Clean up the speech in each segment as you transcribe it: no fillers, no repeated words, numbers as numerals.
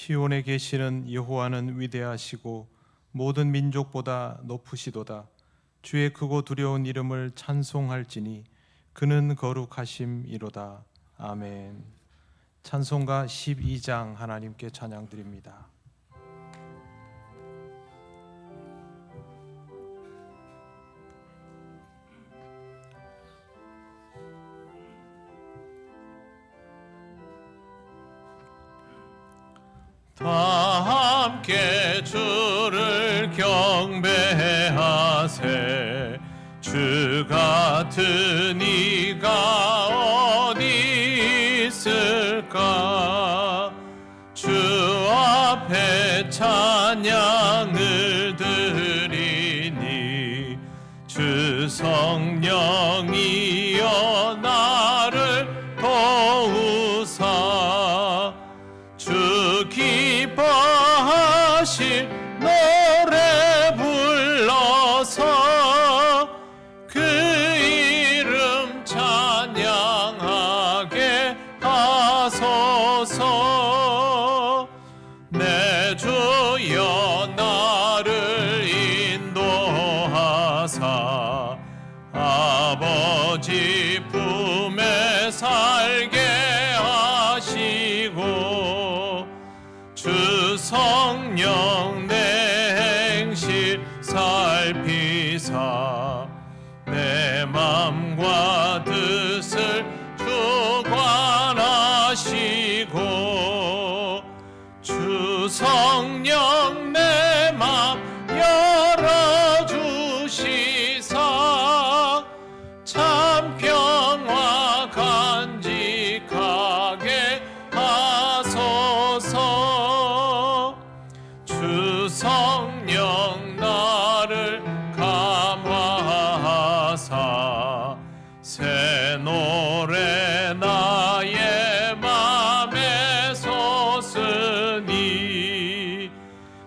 시온에 계시는 여호와는 위대하시고 모든 민족보다 높으시도다. 주의 크고 두려운 이름을 찬송할지니 그는 거룩하심이로다. 아멘. 찬송가 12장 하나님께 찬양드립니다. 다 함께 주를 경배하세. 주 같은 이가 어디 있을까. 주 앞에 찬양을 드리니 주 성령이여 나를 도우사. 주 기뻐하실 노래 불러서 그 이름 찬양하게 하소서. 내 주여 나를 인도하사 아버지 품에 살게 하시고 주 성령 내 행실 살피사 내 맘과 뜻을 주관하시고 주 성령 내 맘 열어주시사 참 평화 간직하게 하소서. 주 성령 나를 감화하사 새 노래 나의 맘에 솟으니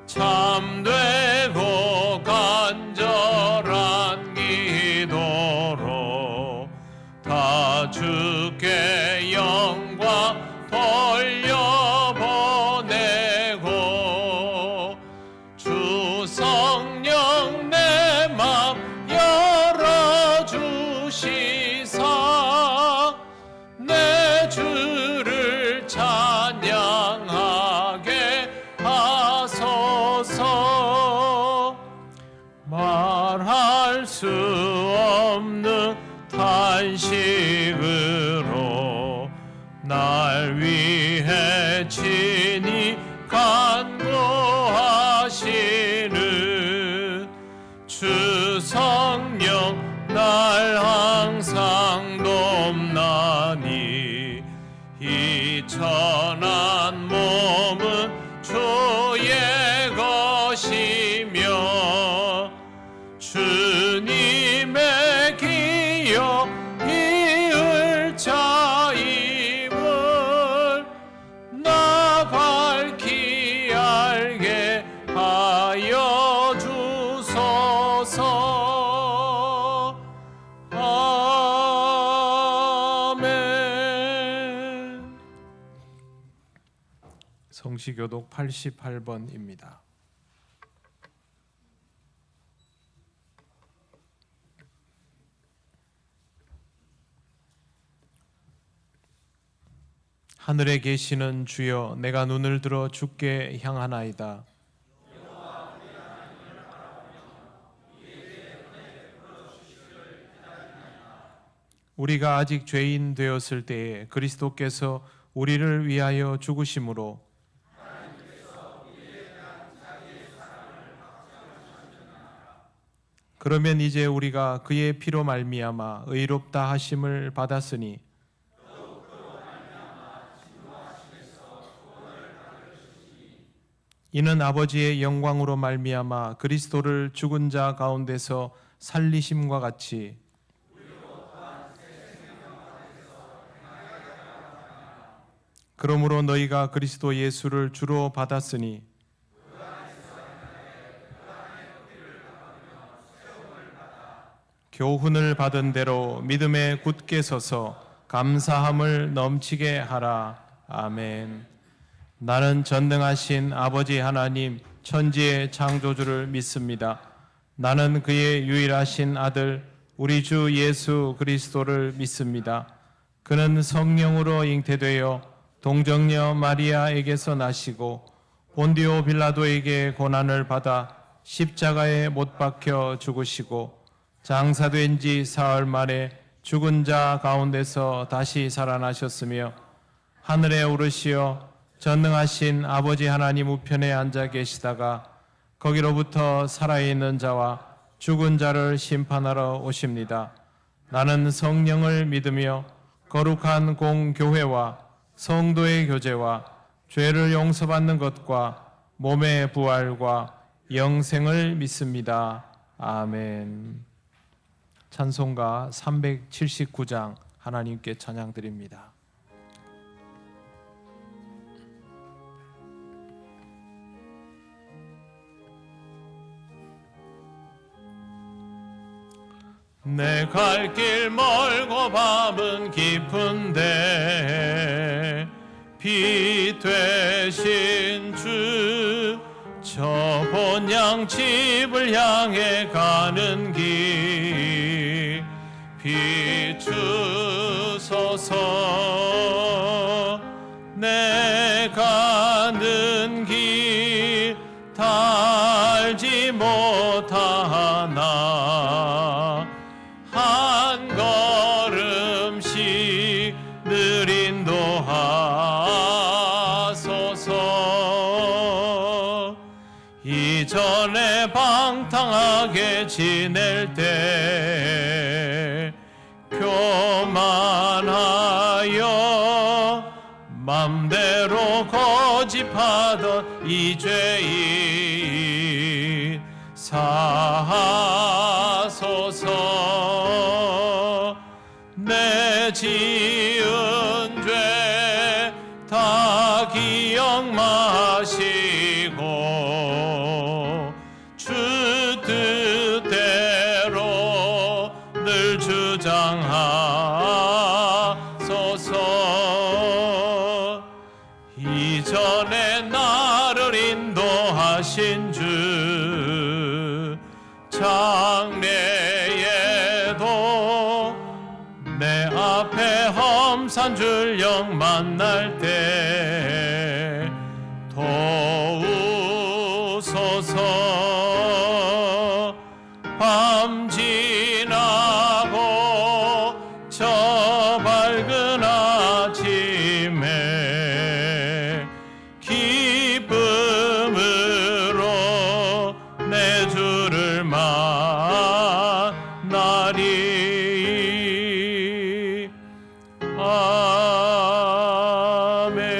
참되고 간절한 기도로 다 주께 영광 돌려보내고 주 성령 내 맘 열어주시사 내 주를 찬양하게 하소서. 말할 수 없는 탄식으로 날 위해 친히 간구하시는 주 성령 날 항상 돕나니 이 천한 몸은 주의 것이며 주님의 기여 이을 자임을 나 밝히 알게 하여 주소서. 아멘. 성시교독 88번입니다. 하늘에 계시는 주여, 내가 눈을 들어 주께 향하나이다. 우리가 아직 죄인 되었을 때에 그리스도께서 우리를 위하여 죽으심으로 그러면 이제 우리가 그의 피로 말미암아 의롭다 하심을 받았으니 이는 아버지의 영광으로 말미암아 그리스도를 죽은 자 가운데서 살리심과 같이 그러므로 너희가 그리스도 예수를 주로 받았으니 교훈을 받은 대로 믿음에 굳게 서서 감사함을 넘치게 하라. 아멘. 나는 전능하신 아버지 하나님 천지의 창조주를 믿습니다. 나는 그의 유일하신 아들 우리 주 예수 그리스도를 믿습니다. 그는 성령으로 잉태되어 동정녀 마리아에게서 나시고 본디오 빌라도에게 고난을 받아 십자가에 못 박혀 죽으시고 장사된 지 사흘 만에 죽은 자 가운데서 다시 살아나셨으며 하늘에 오르시어 전능하신 아버지 하나님 우편에 앉아 계시다가 거기로부터 살아있는 자와 죽은 자를 심판하러 오십니다. 나는 성령을 믿으며 거룩한 공교회와 성도의 교제와 죄를 용서받는 것과 몸의 부활과 영생을 믿습니다. 아멘. 찬송가 379장 하나님께 찬양드립니다. 내 갈 길 멀고 밤은 깊은데 빛 되신 주 저 본향 집을 향해 가는 길 비추소서. 내 가는 길 달지 못하나 한 걸음씩 늘 인도하소서. 이전에 방탕하게 지낼 때 교만하여 맘대로 고집하던 이 죄인 사하소서. 내 지은 죄 다 기억 마시고 주 뜻대로 늘 주장하소서. 이전에 나를 인도하신 주 장래에도 내 앞에 험산 줄령 만날 때 도우소서. 밤 지나고 저 밝은 아침에 기쁨으로 내 주를 만나리. 아멘.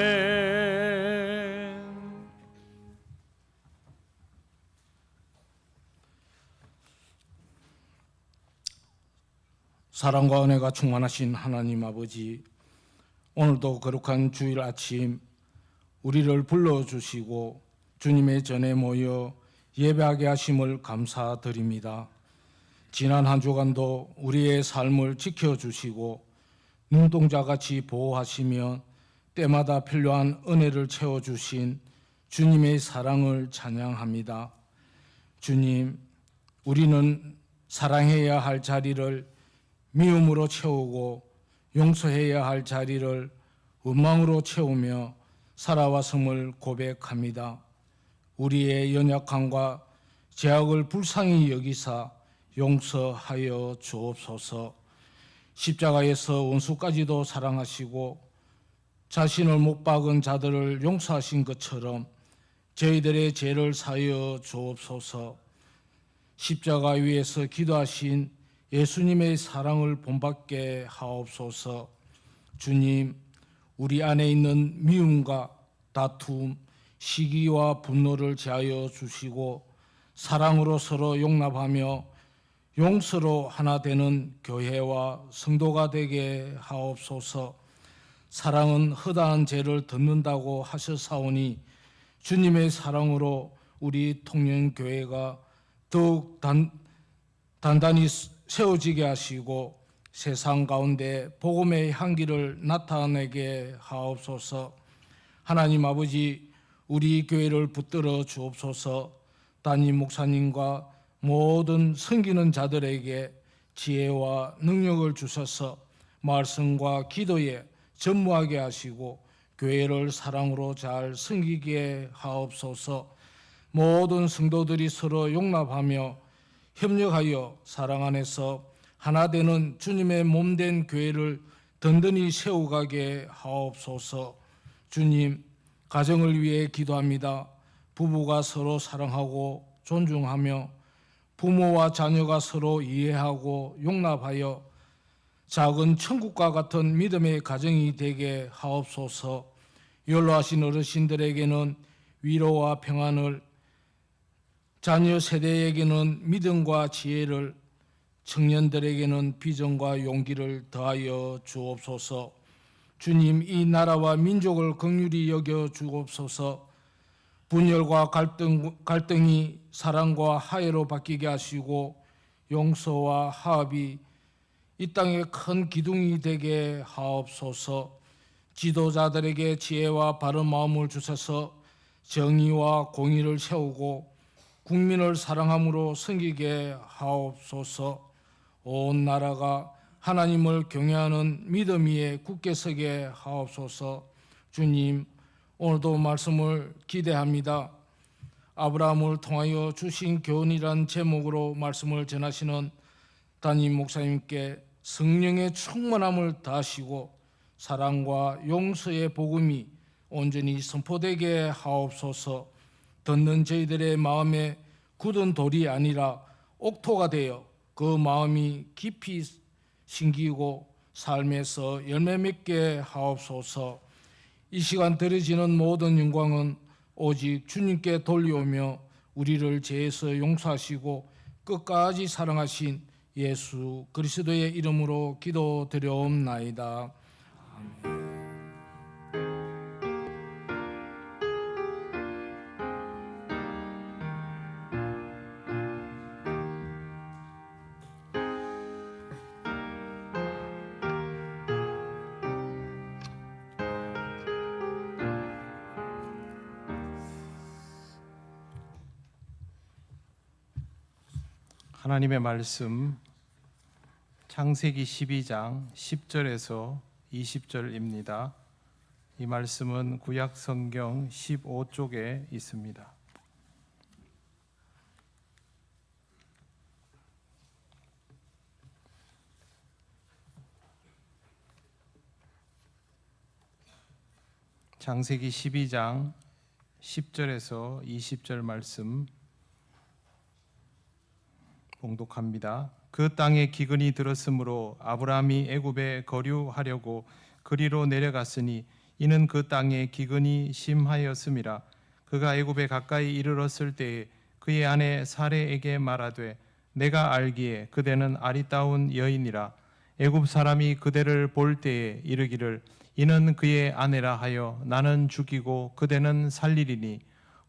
사랑과 은혜가 충만하신 하나님 아버지, 오늘도 거룩한 주일 아침 우리를 불러주시고 주님의 전에 모여 예배하게 하심을 감사드립니다. 지난 한 주간도 우리의 삶을 지켜주시고 눈동자같이 보호하시며 때마다 필요한 은혜를 채워주신 주님의 사랑을 찬양합니다. 주님, 우리는 사랑해야 할 자리를 미움으로 채우고 용서해야 할 자리를 원망으로 채우며 살아왔음을 고백합니다. 우리의 연약함과 죄악을 불쌍히 여기사 용서하여 주옵소서. 십자가에서 원수까지도 사랑하시고 자신을 못 박은 자들을 용서하신 것처럼 저희들의 죄를 사하여 주옵소서. 십자가 위에서 기도하신 예수님의 사랑을 본받게 하옵소서. 주님, 우리 안에 있는 미움과 다툼, 시기와 분노를 제하여 주시고 사랑으로 서로 용납하며 용서로 하나 되는 교회와 성도가 되게 하옵소서. 사랑은 허다한 죄를 덮는다고 하셨사오니 주님의 사랑으로 우리 통영교회가 더욱 단단히 세워지게 하시고 세상 가운데 복음의 향기를 나타내게 하옵소서. 하나님 아버지, 우리 교회를 붙들어 주옵소서. 담임 목사님과 모든 섬기는 자들에게 지혜와 능력을 주셔서 말씀과 기도에 전무하게 하시고 교회를 사랑으로 잘 섬기게 하옵소서. 모든 성도들이 서로 용납하며 협력하여 사랑 안에서 하나 되는 주님의 몸된 교회를 든든히 세워가게 하옵소서. 주님, 가정을 위해 기도합니다. 부부가 서로 사랑하고 존중하며 부모와 자녀가 서로 이해하고 용납하여 작은 천국과 같은 믿음의 가정이 되게 하옵소서. 연로하신 어르신들에게는 위로와 평안을, 자녀 세대에게는 믿음과 지혜를, 청년들에게는 비전과 용기를 더하여 주옵소서. 주님, 이 나라와 민족을 긍휼히 여겨 주옵소서. 분열과 갈등이 사랑과 화해로 바뀌게 하시고 용서와 화합이 이 땅의 큰 기둥이 되게 하옵소서. 지도자들에게 지혜와 바른 마음을 주셔서 정의와 공의를 세우고 국민을 사랑함으로 섬기게 하옵소서. 온 나라가 하나님을 경외하는 믿음 위에 굳게 서게 하옵소서. 주님, 오늘도 말씀을 기대합니다. 아브라함을 통하여 주신 교훈이란 제목으로 말씀을 전하시는 담임 목사님께 성령의 충만함을 다하시고 사랑과 용서의 복음이 온전히 선포되게 하옵소서. 듣는 저희들의 마음에 굳은 돌이 아니라 옥토가 되어 그 마음이 깊이 심기고 삶에서 열매 맺게 하옵소서. 이 시간 드려지는 모든 영광은 오직 주님께 돌려오며 우리를 죄에서 용서하시고 끝까지 사랑하신 예수 그리스도의 이름으로 기도드려옵나이다. 아멘. 하나님의 말씀 창세기 12장 10절에서 20절입니다. 이 말씀은 구약 성경 15쪽에 있습니다. 창세기 12장 10절에서 20절 말씀 봉독합니다. 그 땅에 기근이 들었으므로 아브라함이 애굽에 거류하려고 그리로 내려갔으니 이는 그 땅에 기근이 심하였음이라. 그가 애굽에 가까이 이르렀을 때에 그의 아내 사레에게 말하되 내가 알기에 그대는 아리따운 여인이라. 애굽 사람이 그대를 볼 때에 이르기를 이는 그의 아내라 하여 나는 죽이고 그대는 살리리니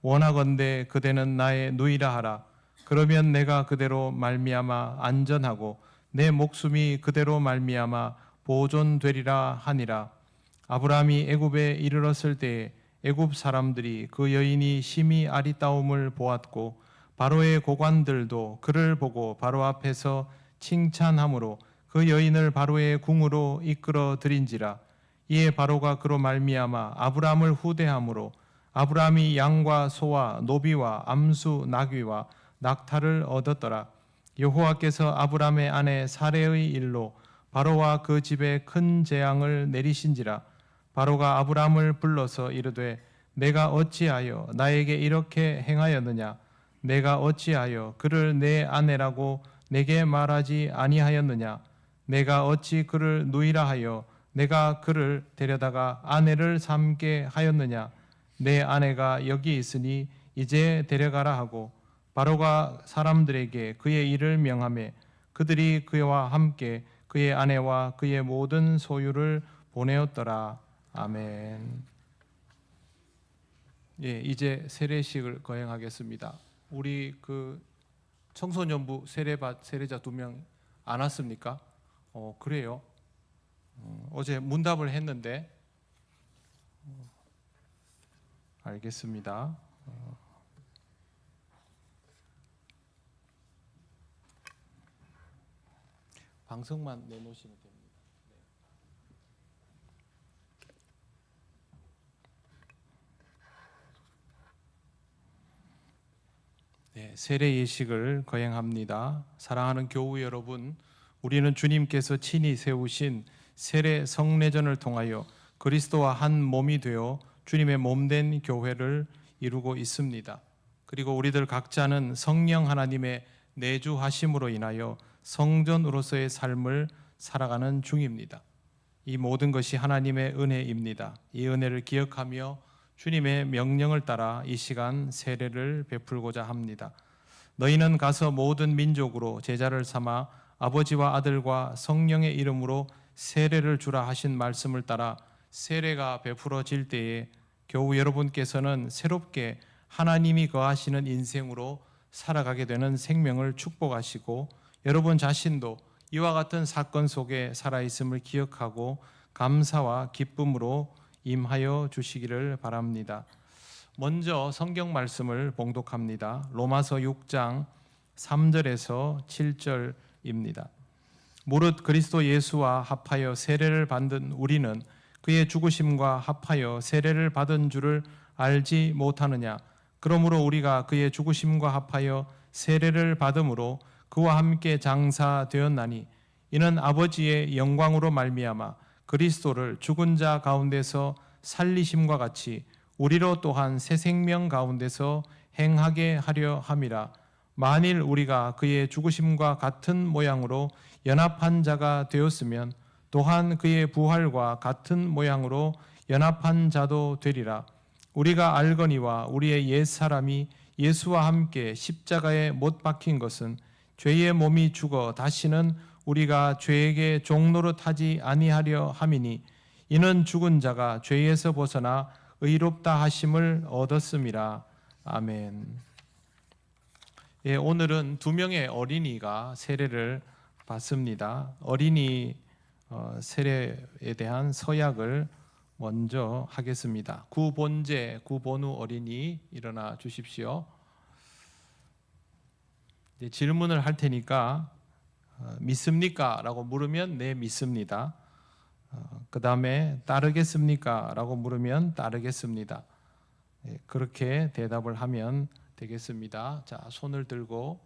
원하건대 그대는 나의 누이라 하라. 그러면 내가 그대로 말미암아 안전하고 내 목숨이 그대로 말미암아 보존되리라 하니라. 아브라함이 애굽에 이르렀을 때에 애굽 사람들이 그 여인이 심히 아리따움을 보았고 바로의 고관들도 그를 보고 바로 앞에서 칭찬함으로 그 여인을 바로의 궁으로 이끌어 들인지라. 이에 바로가 그로 말미암아 아브라함을 후대함으로 아브라함이 양과 소와 노비와 암수 나귀와 낙타를 얻었더라. 여호와께서 아브라함의 아내 사레의 일로 바로와 그 집에 큰 재앙을 내리신지라. 바로가 아브라함을 불러서 이르되 내가 어찌하여 나에게 이렇게 행하였느냐? 내가 어찌하여 그를 내 아내라고 내게 말하지 아니하였느냐? 내가 어찌 그를 누이라 하여 내가 그를 데려다가 아내를 삼게 하였느냐? 내 아내가 여기 있으니 이제 데려가라 하고 바로가 사람들에게 그의 일을 명하매 그들이 그와 함께 그의 아내와 그의 모든 소유를 보내었더라. 아멘. 예, 이제 세례식을 거행하겠습니다. 우리 그 청소년부 세례자 2명 안 왔습니까? 그래요. 어제 문답을 했는데 알겠습니다. 방송만 내놓으시면 됩니다. 네, 세례 예식을 거행합니다. 사랑하는 교우 여러분, 우리는 주님께서 친히 세우신 세례 성례전을 통하여 그리스도와 한 몸이 되어 주님의 몸된 교회를 이루고 있습니다. 그리고 우리들 각자는 성령 하나님의 내주하심으로 인하여 성전으로서의 삶을 살아가는 중입니다. 이 모든 것이 하나님의 은혜입니다. 이 은혜를 기억하며 주님의 명령을 따라 이 시간 세례를 베풀고자 합니다. 너희는 가서 모든 민족으로 제자를 삼아 아버지와 아들과 성령의 이름으로 세례를 주라 하신 말씀을 따라 세례가 베풀어질 때에 교우 여러분께서는 새롭게 하나님이 거하시는 인생으로 살아가게 되는 생명을 축복하시고 여러분 자신도 이와 같은 사건 속에 살아있음을 기억하고 감사와 기쁨으로 임하여 주시기를 바랍니다. 먼저 성경 말씀을 봉독합니다. 로마서 6장 3절에서 7절입니다. 무릇 그리스도 예수와 합하여 세례를 받은 우리는 그의 죽으심과 합하여 세례를 받은 줄을 알지 못하느냐. 그러므로 우리가 그의 죽으심과 합하여 세례를 받음으로 그와 함께 장사되었나니 이는 아버지의 영광으로 말미암아 그리스도를 죽은 자 가운데서 살리심과 같이 우리로 또한 새 생명 가운데서 행하게 하려 함이라. 만일 우리가 그의 죽으심과 같은 모양으로 연합한 자가 되었으면 또한 그의 부활과 같은 모양으로 연합한 자도 되리라. 우리가 알거니와 우리의 옛 사람이 예수와 함께 십자가에 못 박힌 것은 죄의 몸이 죽어 다시는 우리가 죄에게 종노릇하지 아니하려 함이니 이는 죽은 자가 죄에서 벗어나 의롭다 하심을 얻었음이라. 아멘. 예, 오늘은 2명의 어린이가 세례를 받습니다. 어린이 세례에 대한 서약을 먼저 하겠습니다. 구본재, 구본우 어린이 일어나 주십시오. 이제 질문을 할 테니까 믿습니까? 라고 물으면 네, 믿습니다. 그 다음에 따르겠습니까? 라고 물으면 따르겠습니다. 그렇게 대답을 하면 되겠습니다. 자, 손을 들고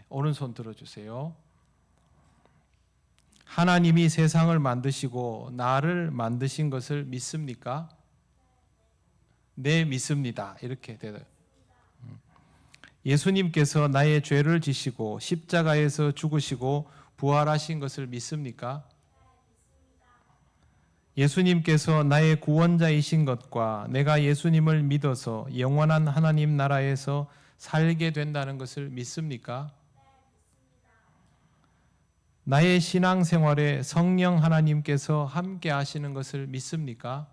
오른손 들어주세요. 하나님이 세상을 만드시고 나를 만드신 것을 믿습니까? 네, 믿습니다. 이렇게 대답. 예수님께서 나의 죄를 지시고 십자가에서 죽으시고 부활하신 것을 믿습니까? 예수님께서 나의 구원자이신 것과 내가 예수님을 믿어서 영원한 하나님 나라에서 살게 된다는 것을 믿습니까? 나의 신앙생활에 성령 하나님께서 함께 하시는 것을 믿습니까?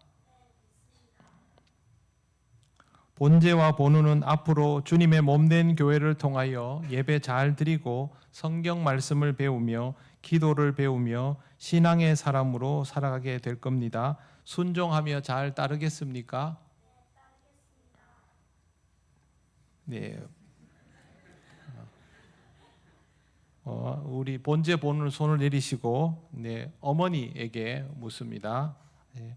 본제와 본우는 앞으로 주님의 몸된 교회를 통하여 예배 잘 드리고 성경 말씀을 배우며 기도를 배우며 신앙의 사람으로 살아가게 될 겁니다. 순종하며 잘 따르겠습니까? 네. 우리 본제 본우 손을 내리시고 네, 어머니에게 묻습니다. 네.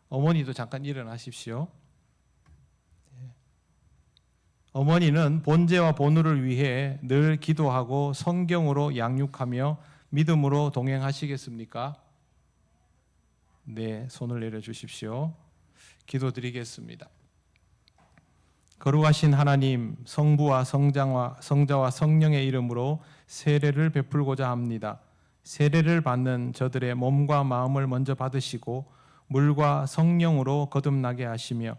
어머니도 잠깐 일어나십시오. 어머니는 본제와 본우를 위해 늘 기도하고 성경으로 양육하며 믿음으로 동행하시겠습니까? 네, 손을 내려주십시오. 기도드리겠습니다. 거룩하신 하나님, 성부와 성자와 성령의 이름으로 세례를 베풀고자 합니다. 세례를 받는 저들의 몸과 마음을 먼저 받으시고 물과 성령으로 거듭나게 하시며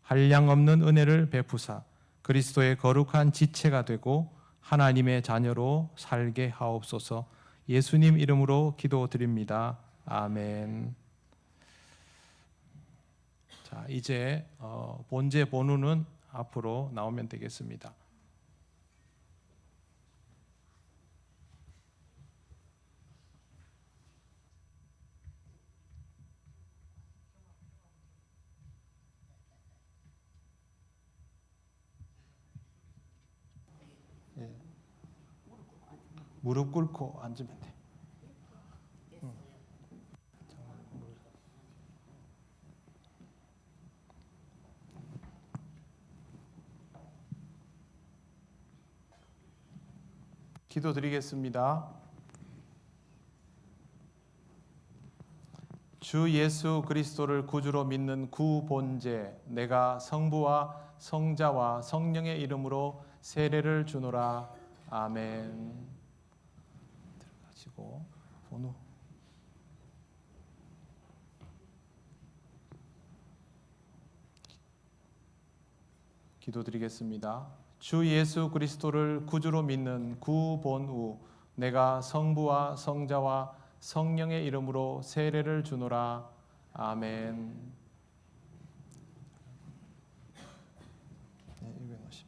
한량없는 은혜를 베푸사 그리스도의 거룩한 지체가 되고 하나님의 자녀로 살게 하옵소서. 예수님 이름으로 기도드립니다. 아멘. 자, 이제 본제 본우는 앞으로 나오면 되겠습니다. 무릎 꿇고 앉으면 돼. 기도드리겠습니다. 주 예수 그리스도를 구주로 믿는 구본제 내가 성부와 성자와 성령의 이름으로 세례를 주노라. 아멘. 들어가시고 번호. 기도드리겠습니다. 주 예수 그리스도를 구주로 믿는 구본우 내가 성부와 성자와 성령의 이름으로 세례를 주노라. 아멘. 네, 250.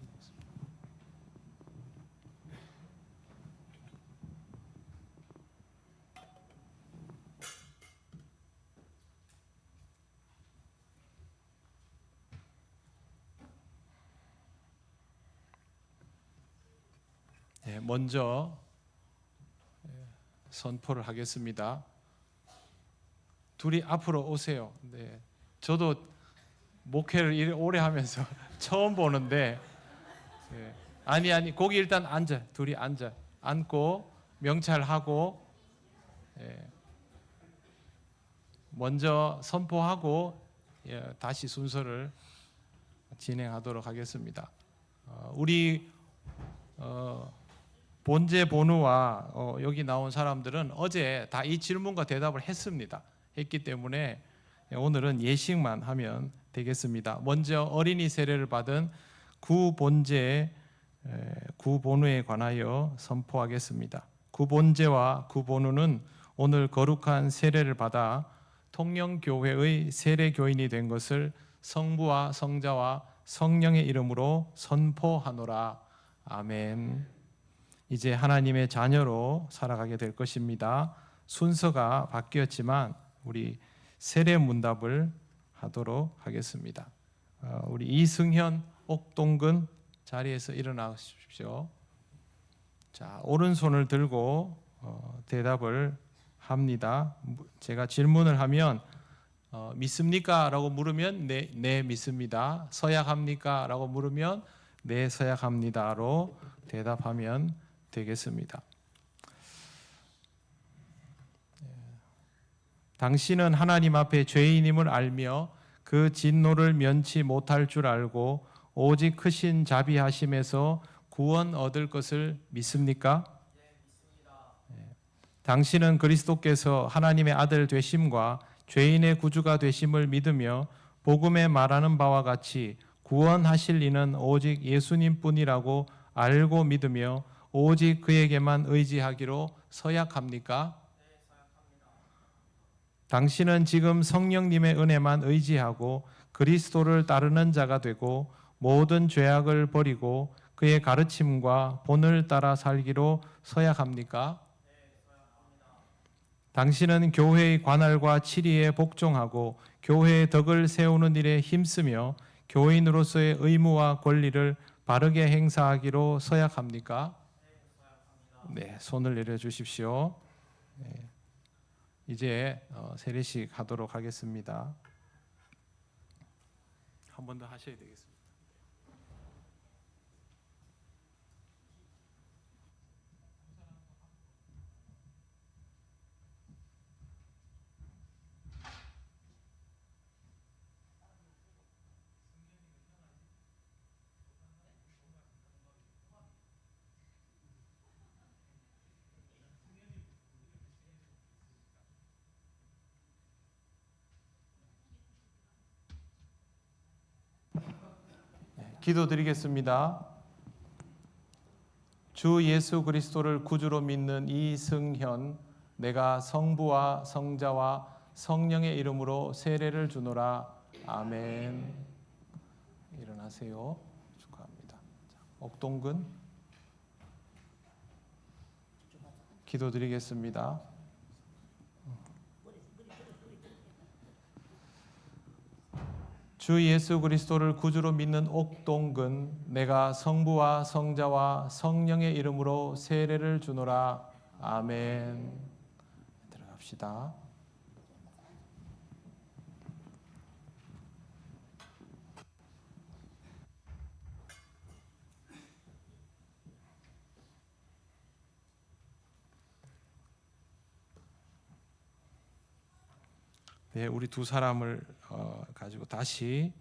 네, 먼저 선포를 하겠습니다. 둘이 앞으로 오세요. 네, 저도 목회를 이렇게 오래 하면서 처음 보는데 아니 거기 일단 앉아. 둘이 앉고 명찰하고 먼저 선포하고 다시 순서를 진행하도록 하겠습니다. 우리 본제 본우와 여기 나온 사람들은 어제 다 이 질문과 대답을 했기 때문에 오늘은 예식만 하면 되겠습니다. 먼저 어린이 세례를 받은 구본제 구본우에 관하여 선포하겠습니다. 구본제와 구본우는 오늘 거룩한 세례를 받아 통영교회의 세례교인이 된 것을 성부와 성자와 성령의 이름으로 선포하노라. 아멘. 이제 하나님의 자녀로 살아가게 될 것입니다. 순서가 바뀌었지만 우리 세례 문답을 하도록 하겠습니다. 우리 이승현, 옥동근 자리에서 일어나십시오. 자, 오른손을 들고 대답을 합니다. 제가 질문을 하면 믿습니까? 라고 물으면 네 믿습니다. 서약합니까? 라고 물으면 네 서약합니다로 대답하면 되겠습니다. 당신은 하나님 앞에 죄인임을 알며 그 진노를 면치 못할 줄 알고 오직 크신 자비하심에서 구원 얻을 것을 믿습니까? 네, 믿습니다. 당신은 그리스도께서 하나님의 아들 되심과 죄인의 구주가 되심을 믿으며 복음에 말하는 바와 같이 구원하실 이는 오직 예수님뿐이라고 알고 믿으며 오직 그에게만 의지하기로 서약합니까? 네, 서약합니다. 당신은 지금 성령님의 은혜만 의지하고 그리스도를 따르는 자가 되고 모든 죄악을 버리고 그의 가르침과 본을 따라 살기로 서약합니까? 네, 서약합니다. 당신은 교회의 관할과 치리에 복종하고 교회의 덕을 세우는 일에 힘쓰며 교인으로서의 의무와 권리를 바르게 행사하기로 서약합니까? 네, 손을 내려주십시오. 네, 이제 세례식 하도록 하겠습니다. 한 번 더 하셔야 되겠습니다. 기도드리겠습니다. 주 예수 그리스도를 구주로 믿는 이승현, 내가 성부와 성자와 성령의 이름으로 세례를 주노라. 아멘. 일어나세요. 축하합니다. 옥동근 기도드리겠습니다. 주 예수 그리스도를 구주로 믿는 옥동근, 내가 성부와 성자와 성령의 이름으로 세례를 주노라. 아멘. 들어갑시다. 네, 우리 두 사람을 가지고 다시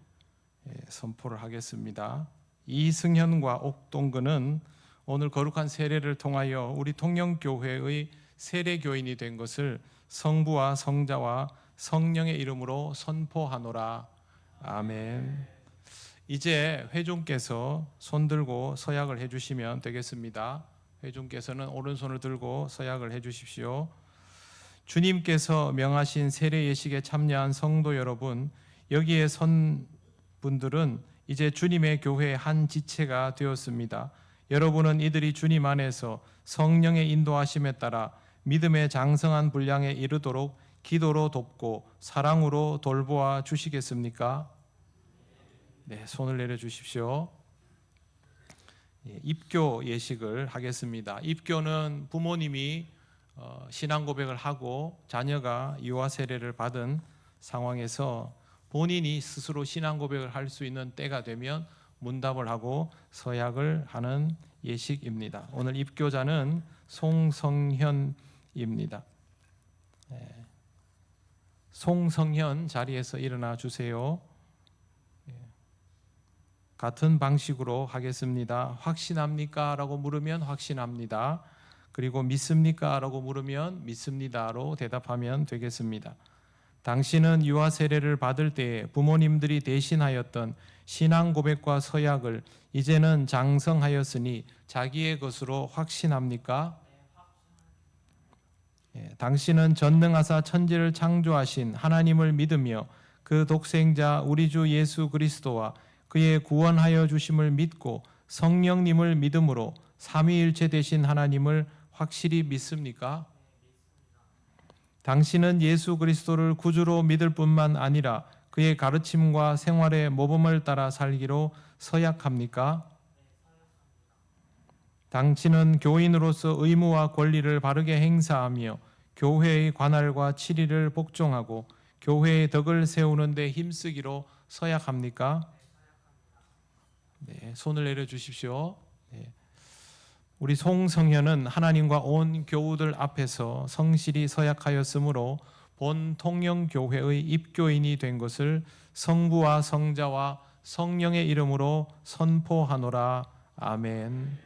선포를 하겠습니다. 이승현과 옥동근은 오늘 거룩한 세례를 통하여 우리 통영교회의 세례교인이 된 것을 성부와 성자와 성령의 이름으로 선포하노라. 아멘. 이제 회중께서 손 들고 서약을 해주시면 되겠습니다. 회중께서는 오른손을 들고 서약을 해주십시오. 주님께서 명하신 세례 예식에 참여한 성도 여러분, 여기에 선 분들은 이제 주님의 교회의 한 지체가 되었습니다. 여러분은 이들이 주님 안에서 성령의 인도하심에 따라 믿음의 장성한 분량에 이르도록 기도로 돕고 사랑으로 돌보아 주시겠습니까? 네, 손을 내려 주십시오. 입교 예식을 하겠습니다. 입교는 부모님이 신앙 고백을 하고 자녀가 유아 세례를 받은 상황에서 본인이 스스로 신앙 고백을 할 수 있는 때가 되면 문답을 하고 서약을 하는 예식입니다. 오늘 입교자는 송성현입니다. 송성현 자리에서 일어나 주세요. 같은 방식으로 하겠습니다. 확신합니까? 라고 물으면 확신합니다. 그리고 믿습니까? 라고 물으면 믿습니다로 대답하면 되겠습니다. 당신은 유아 세례를 받을 때에 부모님들이 대신하였던 신앙 고백과 서약을 이제는 장성하였으니 자기의 것으로 확신합니까? 당신은 전능하사 천지를 창조하신 하나님을 믿으며 그 독생자 우리 주 예수 그리스도와 그의 구원하여 주심을 믿고 성령님을 믿음으로 삼위일체 되신 하나님을 확실히 믿습니까? 당신은 예수 그리스도를 구주로 믿을 뿐만 아니라 그의 가르침과 생활의 모범을 따라 살기로 서약합니까? 당신은 교인으로서 의무와 권리를 바르게 행사하며 교회의 관할과 치리를 복종하고 교회의 덕을 세우는 데 힘쓰기로 서약합니까? 네, 손을 내려 주십시오. 네. 우리 송성현은 하나님과 온 교우들 앞에서 성실히 서약하였으므로 본 통영교회의 입교인이 된 것을 성부와 성자와 성령의 이름으로 선포하노라. 아멘.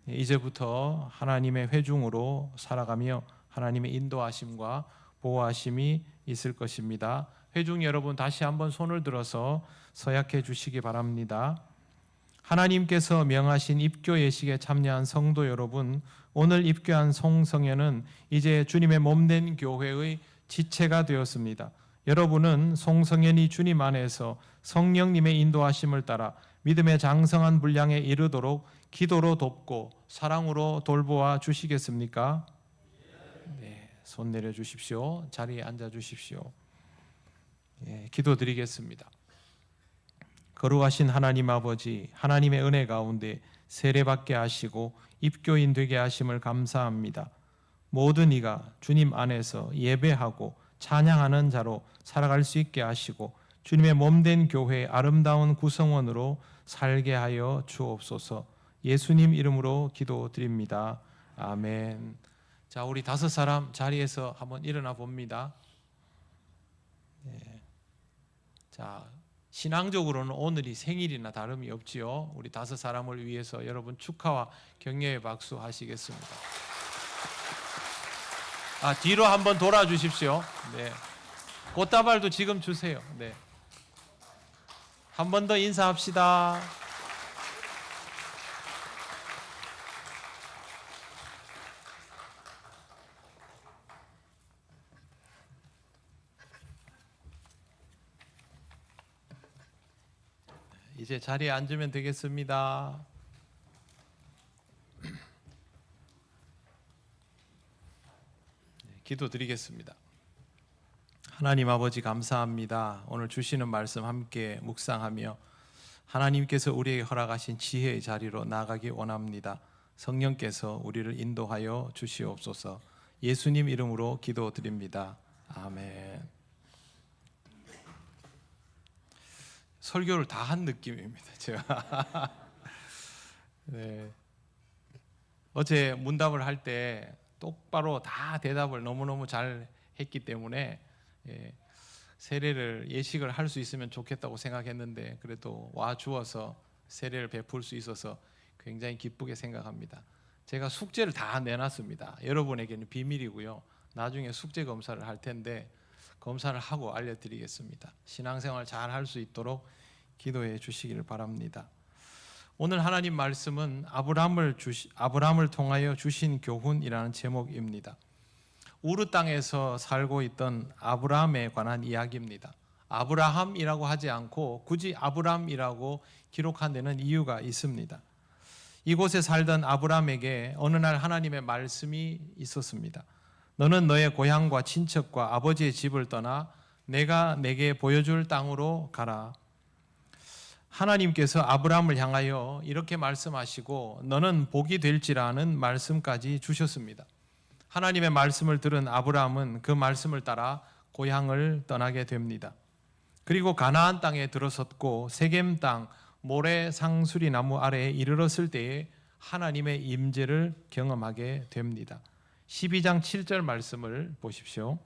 이제부터 하나님의 회중으로 살아가며 하나님의 인도하심과 보호하심이 있을 것입니다. 회중 여러분 다시 한번 손을 들어서 서약해 주시기 바랍니다. 하나님께서 명하신 입교 예식에 참여한 성도 여러분, 오늘 입교한 송성현은 이제 주님의 몸된 교회의 지체가 되었습니다. 여러분은 송성현이 주님 안에서 성령님의 인도하심을 따라 믿음의 장성한 분량에 이르도록 기도로 돕고 사랑으로 돌보아 주시겠습니까? 네, 손 내려 주십시오. 자리에 앉아 주십시오. 기도드리겠습니다. 거룩하신 하나님 아버지, 하나님의 은혜 가운데 세례받게 하시고 입교인 되게 하심을 감사합니다. 모든 이가 주님 안에서 예배하고 찬양하는 자로 살아갈 수 있게 하시고 주님의 몸된 교회의 아름다운 구성원으로 살게 하여 주옵소서. 예수님 이름으로 기도드립니다. 아멘. 자, 우리 다섯 사람 자리에서 한번 일어나 봅니다. 네. 자, 신앙적으로는 오늘이 생일이나 다름이 없지요. 우리 다섯 사람을 위해서 여러분 축하와 격려의 박수 하시겠습니다. 뒤로 한번 돌아 주십시오. 네. 꽃다발도 지금 주세요. 네. 한 번 더 인사합시다. 이제 자리에 앉으면 되겠습니다. 기도드리겠습니다. 하나님 아버지 감사합니다. 오늘 주시는 말씀 함께 묵상하며 하나님께서 우리에게 허락하신 지혜의 자리로 나아가기 원합니다. 성령께서 우리를 인도하여 주시옵소서. 예수님 이름으로 기도드립니다. 아멘. 설교를 다 한 느낌입니다, 제가. 네. 어제 문답을 할 때 똑바로 다 대답을 너무너무 잘 했기 때문에 세례를 예식을 할 수 있으면 좋겠다고 생각했는데 그래도 와 주어서 세례를 베풀 수 있어서 굉장히 기쁘게 생각합니다. 제가 숙제를 다 내놨습니다. 여러분에게는 비밀이고요. 나중에 숙제 검사를 할 텐데 검사를 하고 알려드리겠습니다. 신앙생활 잘 할 수 있도록 기도해 주시기를 바랍니다. 오늘 하나님 말씀은 아브라함을 통하여 주신 교훈이라는 제목입니다. 우르 땅에서 살고 있던 아브라함에 관한 이야기입니다. 아브라함이라고 하지 않고 굳이 아브라함이라고 기록한 데는 이유가 있습니다. 이곳에 살던 아브라함에게 어느 날 하나님의 말씀이 있었습니다. 너는 너의 고향과 친척과 아버지의 집을 떠나 내가 내게 보여줄 땅으로 가라. 하나님께서 아브라함을 향하여 이렇게 말씀하시고 너는 복이 될지라는 말씀까지 주셨습니다. 하나님의 말씀을 들은 아브라함은 그 말씀을 따라 고향을 떠나게 됩니다. 그리고 가나안 땅에 들어섰고 세겜 땅 모래 상수리 나무 아래에 이르렀을 때에 하나님의 임재를 경험하게 됩니다. 12장 7절 말씀을 보십시오.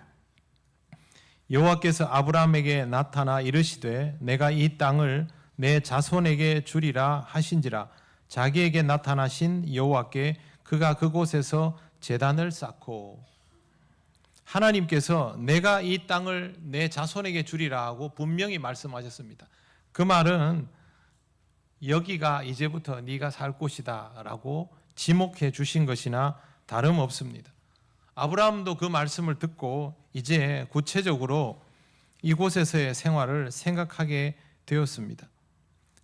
여호와께서 아브라함에게 나타나 이르시되 내가 이 땅을 내 자손에게 주리라 하신지라. 자기에게 나타나신 여호와께 그가 그곳에서 제단을 쌓고, 하나님께서 내가 이 땅을 내 자손에게 주리라 하고 분명히 말씀하셨습니다. 그 말은 여기가 이제부터 네가 살 곳이다 라고 지목해 주신 것이나 다름없습니다. 아브라함도 그 말씀을 듣고 이제 구체적으로 이곳에서의 생활을 생각하게 되었습니다.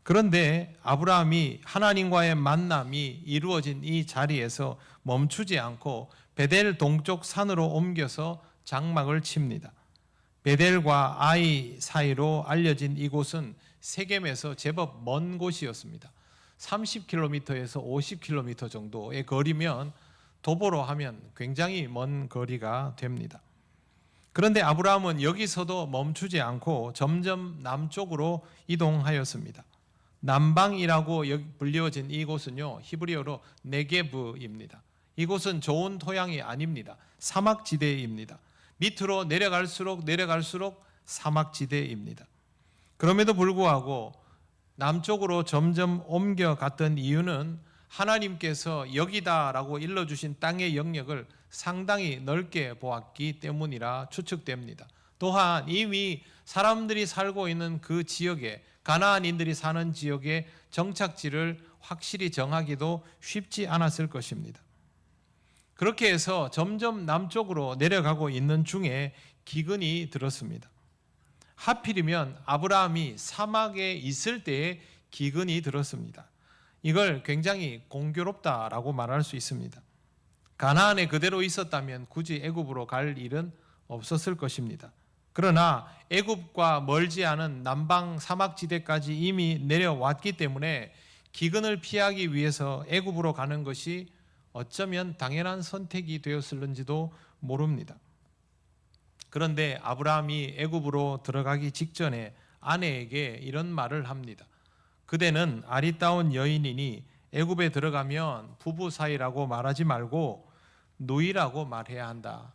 그런데 아브라함이 하나님과의 만남이 이루어진 이 자리에서 멈추지 않고 베델 동쪽 산으로 옮겨서 장막을 칩니다. 베델과 아이 사이로 알려진 이곳은 세겜에서 제법 먼 곳이었습니다. 30km에서 50km 정도의 거리면 도보로 하면 굉장히 먼 거리가 됩니다. 그런데 아브라함은 여기서도 멈추지 않고 점점 남쪽으로 이동하였습니다. 남방이라고 불리워진 이곳은요, 히브리어로 네게브입니다. 이곳은 좋은 토양이 아닙니다. 사막지대입니다. 밑으로 내려갈수록 사막지대입니다. 그럼에도 불구하고 남쪽으로 점점 옮겨갔던 이유는 하나님께서 여기다라고 일러주신 땅의 영역을 상당히 넓게 보았기 때문이라 추측됩니다. 또한 이미 사람들이 살고 있는 그 지역에, 가나안인들이 사는 지역의 정착지를 확실히 정하기도 쉽지 않았을 것입니다. 그렇게 해서 점점 남쪽으로 내려가고 있는 중에 기근이 들었습니다. 하필이면 아브라함이 사막에 있을 때에 기근이 들었습니다. 이걸 굉장히 공교롭다라고 말할 수 있습니다. 가나안에 그대로 있었다면 굳이 애굽으로 갈 일은 없었을 것입니다. 그러나 애굽과 멀지 않은 남방 사막지대까지 이미 내려왔기 때문에 기근을 피하기 위해서 애굽으로 가는 것이 어쩌면 당연한 선택이 되었을는지도 모릅니다. 그런데 아브라함이 애굽으로 들어가기 직전에 아내에게 이런 말을 합니다. 그대는 아리따운 여인이니 애굽에 들어가면 부부 사이라고 말하지 말고 누이라고 말해야 한다.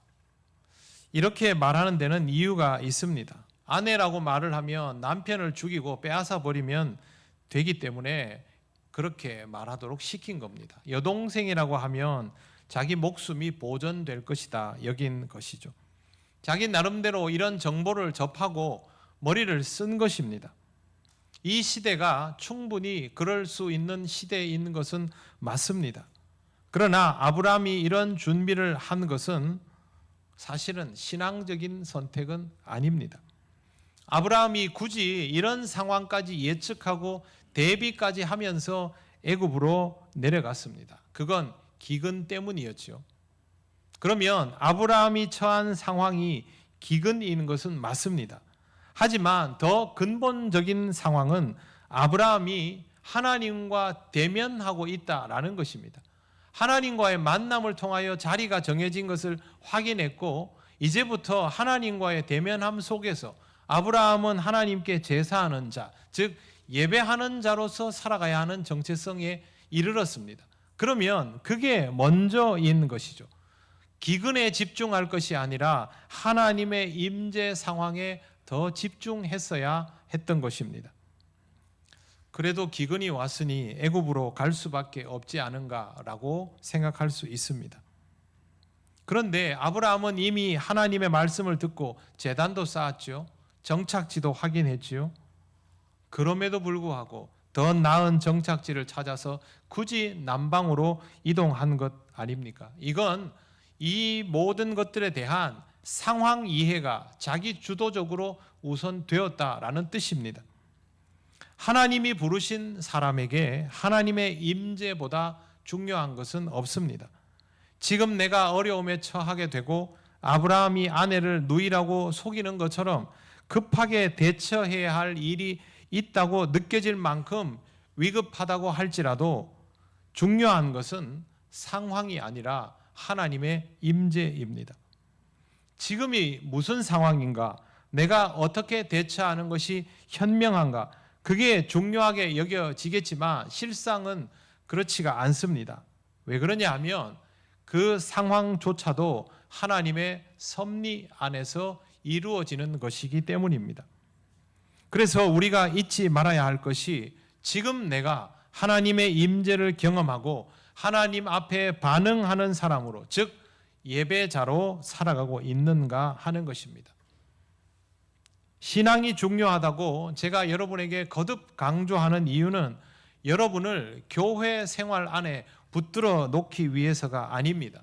이렇게 말하는 데는 이유가 있습니다. 아내라고 말을 하면 남편을 죽이고 빼앗아 버리면 되기 때문에 그렇게 말하도록 시킨 겁니다. 여동생이라고 하면 자기 목숨이 보존될 것이다 여긴 것이죠. 자기 나름대로 이런 정보를 접하고 머리를 쓴 것입니다. 이 시대가 충분히 그럴 수 있는 시대에 있는 것은 맞습니다. 그러나 아브라함이 이런 준비를 한 것은 사실은 신앙적인 선택은 아닙니다. 아브라함이 굳이 이런 상황까지 예측하고 대비까지 하면서 애굽으로 내려갔습니다. 그건 기근 때문이었죠. 그러면 아브라함이 처한 상황이 기근인 것은 맞습니다. 하지만 더 근본적인 상황은 아브라함이 하나님과 대면하고 있다라는 것입니다. 하나님과의 만남을 통하여 자리가 정해진 것을 확인했고 이제부터 하나님과의 대면함 속에서 아브라함은 하나님께 제사하는 자, 즉 예배하는 자로서 살아가야 하는 정체성에 이르렀습니다. 그러면 그게 먼저인 것이죠. 기근에 집중할 것이 아니라 하나님의 임재 상황에 더 집중했어야 했던 것입니다. 그래도 기근이 왔으니 애굽으로 갈 수밖에 없지 않은가라고 생각할 수 있습니다. 그런데 아브라함은 이미 하나님의 말씀을 듣고 제단도 쌓았죠. 정착지도 확인했지요. 그럼에도 불구하고 더 나은 정착지를 찾아서 굳이 남방으로 이동한 것 아닙니까? 이건 이 모든 것들에 대한 상황 이해가 자기 주도적으로 우선되었다라는 뜻입니다. 하나님이 부르신 사람에게 하나님의 임재보다 중요한 것은 없습니다. 지금 내가 어려움에 처하게 되고 아브라함이 아내를 누이라고 속이는 것처럼 급하게 대처해야 할 일이 있다고 느껴질 만큼 위급하다고 할지라도 중요한 것은 상황이 아니라 하나님의 임재입니다. 지금이 무슨 상황인가? 내가 어떻게 대처하는 것이 현명한가? 그게 중요하게 여겨지겠지만 실상은 그렇지가 않습니다. 왜 그러냐 하면 그 상황조차도 하나님의 섭리 안에서 이루어지는 것이기 때문입니다. 그래서 우리가 잊지 말아야 할 것이 지금 내가 하나님의 임재를 경험하고 하나님 앞에 반응하는 사람으로, 즉 예배자로 살아가고 있는가 하는 것입니다. 신앙이 중요하다고 제가 여러분에게 거듭 강조하는 이유는 여러분을 교회 생활 안에 붙들어 놓기 위해서가 아닙니다.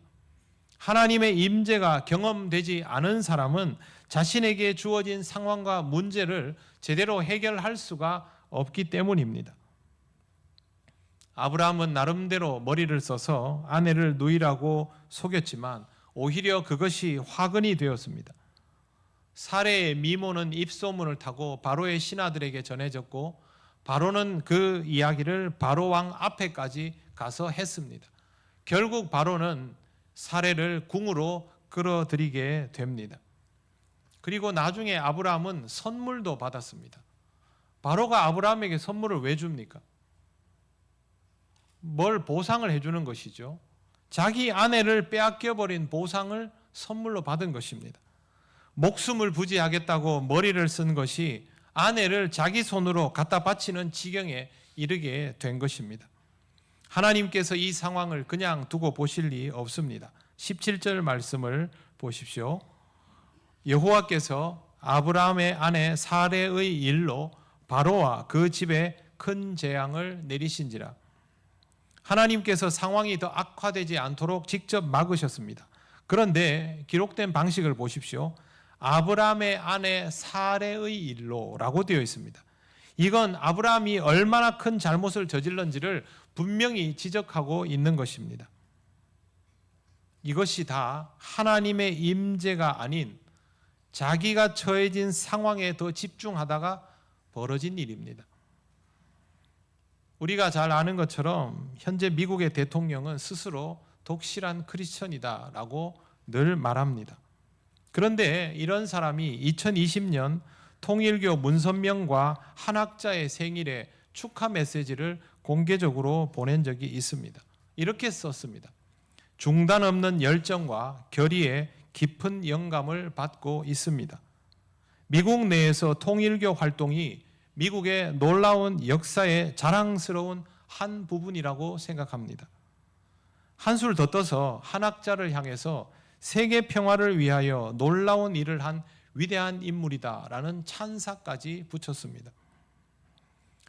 하나님의 임재가 경험되지 않은 사람은 자신에게 주어진 상황과 문제를 제대로 해결할 수가 없기 때문입니다. 아브라함은 나름대로 머리를 써서 아내를 누이라고 속였지만 오히려 그것이 화근이 되었습니다. 사레의 미모는 입소문을 타고 바로의 신하들에게 전해졌고 바로는 그 이야기를 바로 왕 앞에까지 가서 했습니다. 결국 바로는 사레를 궁으로 끌어들이게 됩니다. 그리고 나중에 아브라함은 선물도 받았습니다. 바로가 아브라함에게 선물을 왜 줍니까? 뭘 보상을 해주는 것이죠. 자기 아내를 빼앗겨버린 보상을 선물로 받은 것입니다. 목숨을 부지하겠다고 머리를 쓴 것이 아내를 자기 손으로 갖다 바치는 지경에 이르게 된 것입니다. 하나님께서 이 상황을 그냥 두고 보실 리 없습니다. 17절 말씀을 보십시오. 여호와께서 아브라함의 아내 사레의 일로 바로와 그 집에 큰 재앙을 내리신지라. 하나님께서 상황이 더 악화되지 않도록 직접 막으셨습니다. 그런데 기록된 방식을 보십시오. 아브라함의 아내 사레의 일로라고 되어 있습니다. 이건 아브라함이 얼마나 큰 잘못을 저질렀는지를 분명히 지적하고 있는 것입니다. 이것이 다 하나님의 임재가 아닌 자기가 처해진 상황에 더 집중하다가 벌어진 일입니다. 우리가 잘 아는 것처럼 현재 미국의 대통령은 스스로 독실한 크리스천이다라고 늘 말합니다. 그런데 이런 사람이 2020년 통일교 문선명과 한학자의 생일에 축하 메시지를 공개적으로 보낸 적이 있습니다. 이렇게 썼습니다. 중단 없는 열정과 결의에 깊은 영감을 받고 있습니다. 미국 내에서 통일교 활동이 미국의 놀라운 역사의 자랑스러운 한 부분이라고 생각합니다. 한술 더 떠서 한학자를 향해서 세계 평화를 위하여 놀라운 일을 한 위대한 인물이다라는 찬사까지 붙였습니다.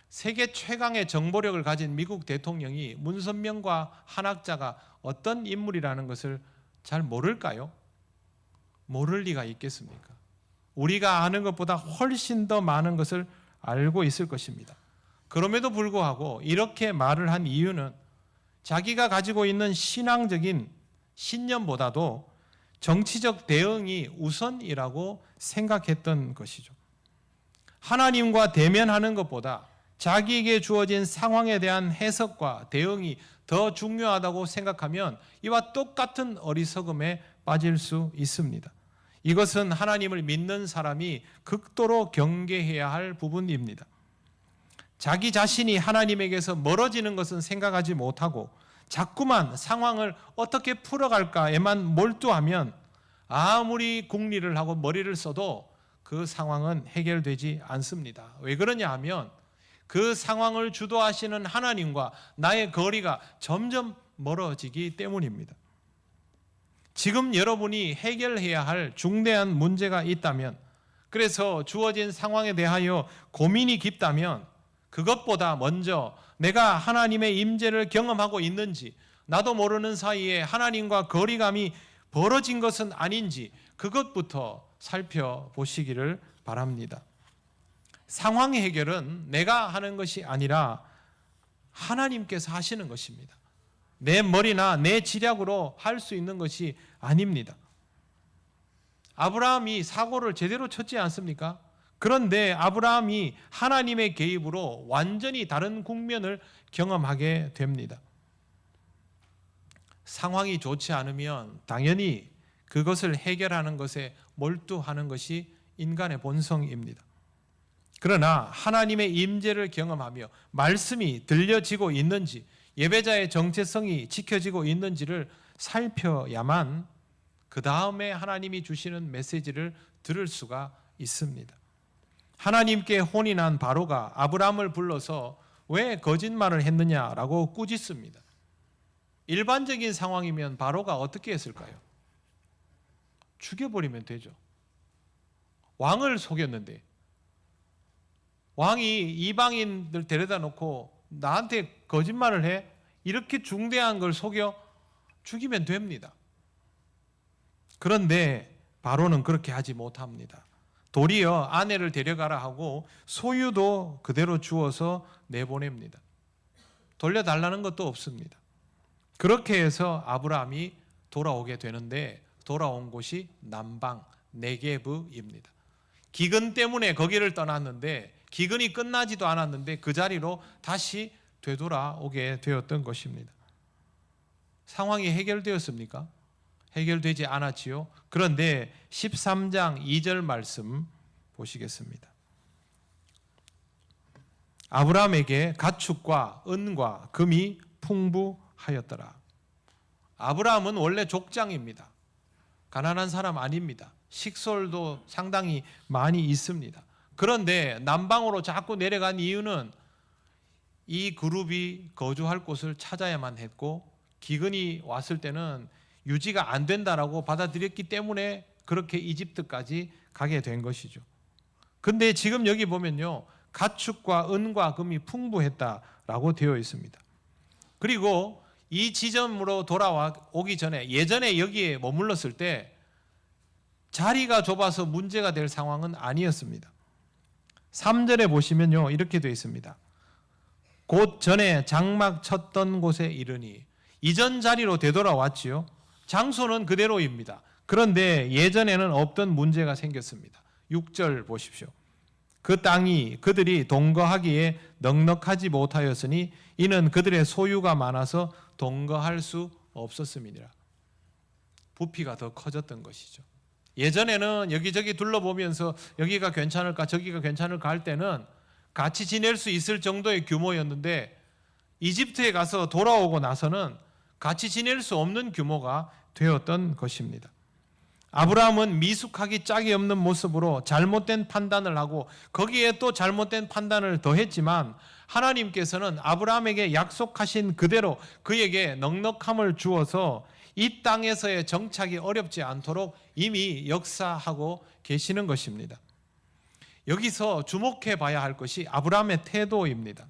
세계 최강의 정보력을 가진 미국 대통령이 문선명과 한학자가 어떤 인물이라는 것을 잘 모를까요? 모를 리가 있겠습니까? 우리가 아는 것보다 훨씬 더 많은 것을 알고 있을 것입니다. 그럼에도 불구하고 이렇게 말을 한 이유는 자기가 가지고 있는 신앙적인 신념보다도 정치적 대응이 우선이라고 생각했던 것이죠. 하나님과 대면하는 것보다 자기에게 주어진 상황에 대한 해석과 대응이 더 중요하다고 생각하면 이와 똑같은 어리석음에 빠질 수 있습니다. 이것은 하나님을 믿는 사람이 극도로 경계해야 할 부분입니다. 자기 자신이 하나님에게서 멀어지는 것은 생각하지 못하고 자꾸만 상황을 어떻게 풀어갈까에만 몰두하면 아무리 궁리를 하고 머리를 써도 그 상황은 해결되지 않습니다. 왜 그러냐 하면 그 상황을 주도하시는 하나님과 나의 거리가 점점 멀어지기 때문입니다. 지금 여러분이 해결해야 할 중대한 문제가 있다면, 그래서 주어진 상황에 대하여 고민이 깊다면 그것보다 먼저 내가 하나님의 임재를 경험하고 있는지, 나도 모르는 사이에 하나님과 거리감이 벌어진 것은 아닌지 그것부터 살펴보시기를 바랍니다. 상황 해결은 내가 하는 것이 아니라 하나님께서 하시는 것입니다. 내 머리나 내 지략으로 할 수 있는 것이 아닙니다. 아브라함이 사고를 제대로 쳤지 않습니까? 그런데 아브라함이 하나님의 개입으로 완전히 다른 국면을 경험하게 됩니다. 상황이 좋지 않으면 당연히 그것을 해결하는 것에 몰두하는 것이 인간의 본성입니다. 그러나 하나님의 임재를 경험하며 말씀이 들려지고 있는지, 예배자의 정체성이 지켜지고 있는지를 살펴야만 그 다음에 하나님이 주시는 메시지를 들을 수가 있습니다. 하나님께 혼이 난 바로가 아브라함을 불러서 왜 거짓말을 했느냐라고 꾸짖습니다. 일반적인 상황이면 바로가 어떻게 했을까요? 죽여버리면 되죠. 왕을 속였는데, 왕이 이방인들 데려다 놓고 나한테 거짓말을 해? 이렇게 중대한 걸 속여 죽이면 됩니다. 그런데 바로는 그렇게 하지 못합니다. 도리어 아내를 데려가라 하고 소유도 그대로 주어서 내보냅니다. 돌려달라는 것도 없습니다. 그렇게 해서 아브라함이 돌아오게 되는데, 돌아온 곳이 남방 네게브입니다. 기근 때문에 거기를 떠났는데 기근이 끝나지도 않았는데 그 자리로 다시 되돌아오게 되었던 것입니다. 상황이 해결되었습니까? 해결되지 않았지요. 그런데 13장 2절 말씀 보시겠습니다. 아브라함에게 가축과 은과 금이 풍부하였더라. 아브라함은 원래 족장입니다. 가난한 사람 아닙니다. 식솔도 상당히 많이 있습니다. 그런데 남방으로 자꾸 내려간 이유는 이 그룹이 거주할 곳을 찾아야만 했고, 기근이 왔을 때는 유지가 안 된다라고 받아들였기 때문에 그렇게 이집트까지 가게 된 것이죠. 근데 지금 여기 보면요, 가축과 은과 금이 풍부했다라고 되어 있습니다. 그리고 이 지점으로 돌아오기 전에, 예전에 여기에 머물렀을 때 자리가 좁아서 문제가 될 상황은 아니었습니다. 3절에 보시면요, 이렇게 되어 있습니다. 곧 전에 장막 쳤던 곳에 이르니, 이전 자리로 되돌아왔지요. 장소는 그대로입니다. 그런데 예전에는 없던 문제가 생겼습니다. 6절 보십시오. 그 땅이 그들이 동거하기에 넉넉하지 못하였으니 이는 그들의 소유가 많아서 동거할 수 없었습니다. 부피가 더 커졌던 것이죠. 예전에는 여기저기 둘러보면서 여기가 괜찮을까 저기가 괜찮을까 할 때는 같이 지낼 수 있을 정도의 규모였는데, 이집트에 가서 돌아오고 나서는 같이 지낼 수 없는 규모가 되었던 것입니다. 아브라함은 미숙하기 짝이 없는 모습으로 잘못된 판단을 하고 거기에 또 잘못된 판단을 더했지만, 하나님께서는 아브라함에게 약속하신 그대로 그에게 넉넉함을 주어서 이 땅에서의 정착이 어렵지 않도록 이미 역사하고 계시는 것입니다. 여기서 주목해 봐야 할 것이 아브라함의 태도입니다.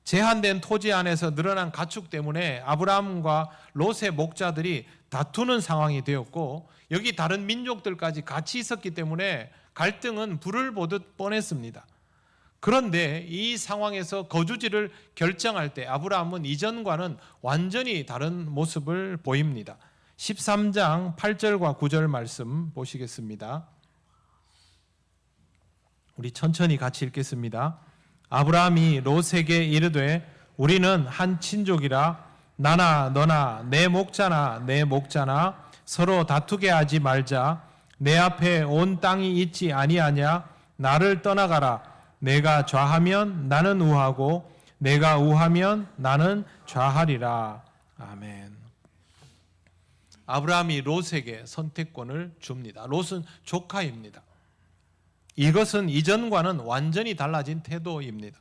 제한된 토지 안에서 늘어난 가축 때문에 아브라함과 롯의 목자들이 다투는 상황이 되었고, 여기 다른 민족들까지 같이 있었기 때문에 갈등은 불을 보듯 뻔했습니다. 그런데 이 상황에서 거주지를 결정할 때 아브라함은 이전과는 완전히 다른 모습을 보입니다. 13장 8절과 9절 말씀 보시겠습니다. 우리 천천히 같이 읽겠습니다. 아브라함이 롯에게 이르되 우리는 한 친족이라 나나 너나 내 목자나 내 목자나 서로 다투게 하지 말자. 내 앞에 온 땅이 있지 아니하냐? 나를 떠나가라. 내가 좌하면 나는 우하고 내가 우하면 나는 좌하리라. 아멘. 아브라함이 롯에게 선택권을 줍니다. 롯은 조카입니다. 이것은 이전과는 완전히 달라진 태도입니다.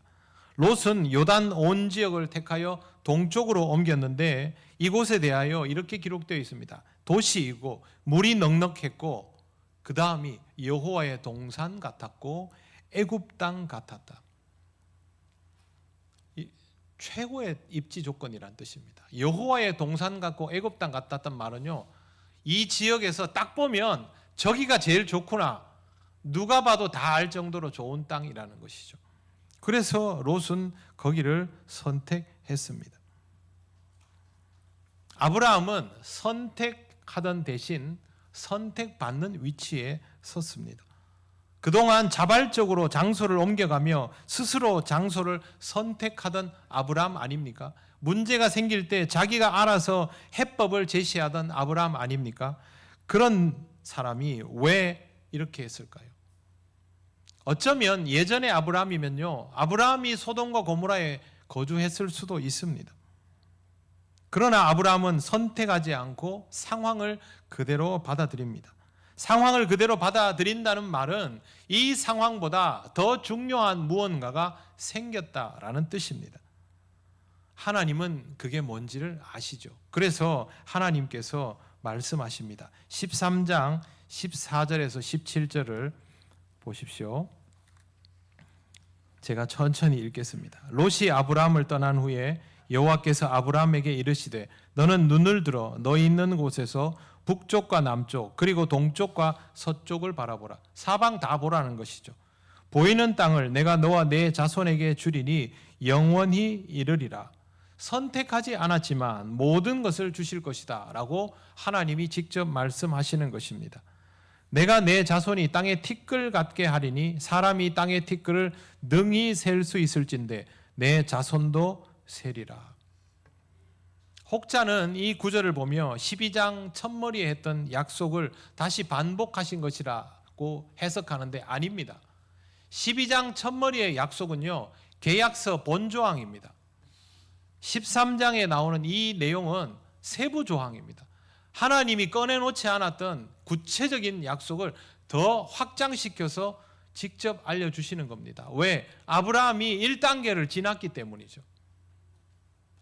롯은 요단 온 지역을 택하여 동쪽으로 옮겼는데 이곳에 대하여 이렇게 기록되어 있습니다. 도시이고 물이 넉넉했고 그 다음이 여호와의 동산 같았고 애굽 땅 같았다. 최고의 입지 조건이란 뜻입니다. 여호와의 동산 같고 애굽 땅 같았단 말은요, 이 지역에서 딱 보면 저기가 제일 좋구나, 누가 봐도 다 알 정도로 좋은 땅이라는 것이죠. 그래서 롯은 거기를 선택했습니다. 아브라함은 선택하던 대신 선택받는 위치에 섰습니다. 그동안 자발적으로 장소를 옮겨가며 스스로 장소를 선택하던 아브라함 아닙니까? 문제가 생길 때 자기가 알아서 해법을 제시하던 아브라함 아닙니까? 그런 사람이 왜 이렇게 했을까요? 어쩌면 예전에 아브라함이면요, 아브라함이 소돔과 고모라에 거주했을 수도 있습니다. 그러나 아브라함은 선택하지 않고 상황을 그대로 받아들입니다. 상황을 그대로 받아들인다는 말은 이 상황보다 더 중요한 무언가가 생겼다라는 뜻입니다. 하나님은 그게 뭔지를 아시죠. 그래서 하나님께서 말씀하십니다. 13장 14절에서 17절을 보십시오. 제가 천천히 읽겠습니다. 롯이 아브라함을 떠난 후에 여호와께서 아브라함에게 이르시되 너는 눈을 들어 너희 있는 곳에서 북쪽과 남쪽 그리고 동쪽과 서쪽을 바라보라. 사방 다 보라는 것이죠. 보이는 땅을 내가 너와 내 자손에게 주리니 영원히 이르리라. 선택하지 않았지만 모든 것을 주실 것이다 라고 하나님이 직접 말씀하시는 것입니다. 내가 내 자손이 땅의 티끌 같게 하리니 사람이 땅의 티끌을 능히 셀 수 있을진데 내 자손도 세리라. 혹자는 이 구절을 보며 12장 첫머리에 했던 약속을 다시 반복하신 것이라고 해석하는데 아닙니다. 12장 첫머리의 약속은요, 계약서 본조항입니다. 13장에 나오는 이 내용은 세부 조항입니다. 하나님이 꺼내놓지 않았던 구체적인 약속을 더 확장시켜서 직접 알려주시는 겁니다. 왜? 아브라함이 1단계를 지났기 때문이죠.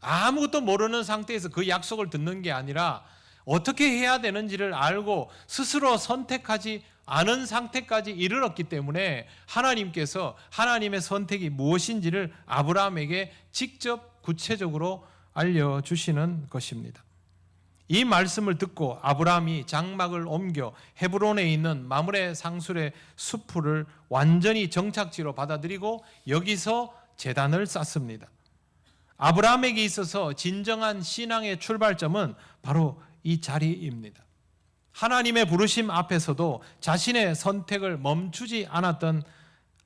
아무것도 모르는 상태에서 그 약속을 듣는 게 아니라 어떻게 해야 되는지를 알고 스스로 선택하지 않은 상태까지 이르렀기 때문에 하나님께서 하나님의 선택이 무엇인지를 아브라함에게 직접 구체적으로 알려주시는 것입니다. 이 말씀을 듣고 아브라함이 장막을 옮겨 헤브론에 있는 마므레 상술의 수풀을 완전히 정착지로 받아들이고 여기서 제단을 쌓습니다. 아브라함에게 있어서 진정한 신앙의 출발점은 바로 이 자리입니다. 하나님의 부르심 앞에서도 자신의 선택을 멈추지 않았던